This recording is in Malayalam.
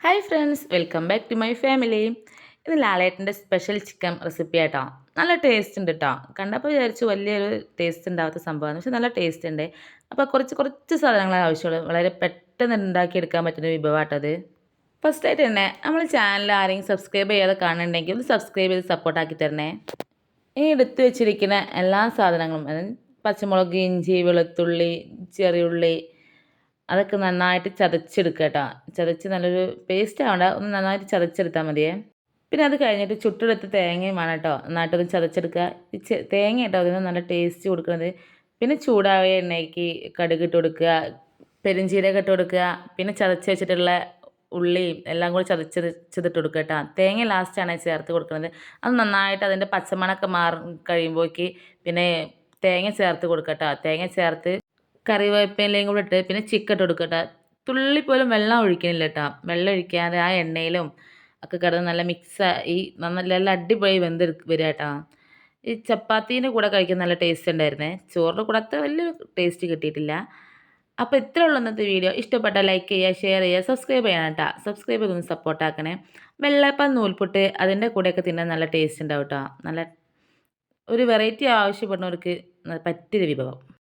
Hi friends, welcome back to my family. ഇത് ലാലേട്ടൻ്റെ സ്പെഷ്യൽ ചിക്കൻ റെസിപ്പി ആയിട്ടോ. നല്ല ടേസ്റ്റ് ഉണ്ട് കേട്ടോ. കണ്ടപ്പോൾ വിചാരിച്ചു വലിയൊരു ടേസ്റ്റ് ഉണ്ടാവാത്ത സംഭവമാണ്, പക്ഷെ നല്ല ടേസ്റ്റ് ഉണ്ട്. അപ്പോൾ കുറച്ച് സാധനങ്ങളെ ആവശ്യമുള്ളൂ. വളരെ പെട്ടെന്ന് ഉണ്ടാക്കിയെടുക്കാൻ പറ്റുന്ന വിഭവമാട്ടത്. ഫസ്റ്റായിട്ട് തന്നെ നമ്മൾ ചാനൽ ആരെങ്കിലും സബ്സ്ക്രൈബ് ചെയ്യാതെ കാണുന്നുണ്ടെങ്കിൽ ഒന്ന് സബ്സ്ക്രൈബ് ചെയ്ത് സപ്പോർട്ടാക്കി തരണേ. ഈ എടുത്തു വെച്ചിരിക്കുന്ന എല്ലാ സാധനങ്ങളും, അതായത് പച്ചമുളക്, ഇഞ്ചി, വെളുത്തുള്ളി, ചെറിയുള്ളി, അതൊക്കെ നന്നായിട്ട് ചതച്ചെടുക്കുക കേട്ടോ. ചതച്ച് നല്ലൊരു പേസ്റ്റ് ആവണ്ട, ഒന്ന് നന്നായിട്ട് ചതച്ചെടുത്താൽ മതിയേ. പിന്നെ അത് കഴിഞ്ഞിട്ട് ചുട്ടെടുത്ത് തേങ്ങയും വേണം കേട്ടോ. നന്നായിട്ടൊന്ന് ചതച്ചെടുക്കുക. തേങ്ങ കേട്ടോ അതിന് നല്ല ടേസ്റ്റ് കൊടുക്കുന്നത്. പിന്നെ ചൂടായ എണ്ണയ്ക്ക് കടുക് ഇട്ട് കൊടുക്കുക, പെരുംജീരകം ഇട്ട് കൊടുക്കുക, പിന്നെ ചതച്ച് വെച്ചിട്ടുള്ള ഉള്ളിയും എല്ലാം കൂടി ചതച്ചതിട്ട് കൊടുക്കുക കേട്ടോ. തേങ്ങ ലാസ്റ്റാണ് ചേർത്ത് കൊടുക്കുന്നത്. അത് നന്നായിട്ട് അതിൻ്റെ പച്ചമണമൊക്കെ മാറി കഴിയുമ്പോഴേക്ക് പിന്നെ തേങ്ങ ചേർത്ത് കൊടുക്കുക കേട്ടോ. തേങ്ങ ചേർത്ത് കറിവേപ്പിലയും കൂടെ ഇട്ട് പിന്നെ ചിക്കൻ ഇട്ട് കൊടുക്കട്ടെ. തുള്ളി പോലും വെള്ളം ഒഴിക്കണില്ല കേട്ടോ. വെള്ളം ഒഴിക്കാതെ ആ എണ്ണയിലും ഒക്കെ കിടന്ന് നല്ല മിക്സ് ഈ നല്ല അടിപൊളി വെന്ത് വരിക കേട്ടോ. ഈ ചപ്പാത്തീൻ്റെ കൂടെ കഴിക്കാൻ നല്ല ടേസ്റ്റ് ഉണ്ടായിരുന്നേ. ചോറിൻ്റെ കൂടെ അത്ര വലിയ ടേസ്റ്റ് കിട്ടിയിട്ടില്ല. അപ്പോൾ ഇത്രേ ഉള്ളൂ ഇന്നത്തെ വീഡിയോ. ഇഷ്ടപ്പെട്ടാൽ ലൈക്ക് ചെയ്യുക, ഷെയർ ചെയ്യുക, സബ്സ്ക്രൈബ് ചെയ്യണം കേട്ടോ. സബ്സ്ക്രൈബ് ചെയ്തൊന്ന് സപ്പോർട്ടാക്കണേ. വെള്ളപ്പം, നൂൽപുട്ട് അതിൻ്റെ കൂടെയൊക്കെ തിന്നാൻ നല്ല ടേസ്റ്റ് ഉണ്ടാവും കേട്ടോ. നല്ല ഒരു വെറൈറ്റി ആവശ്യപ്പെടുന്നവർക്ക് പറ്റിയൊരു വിഭവം.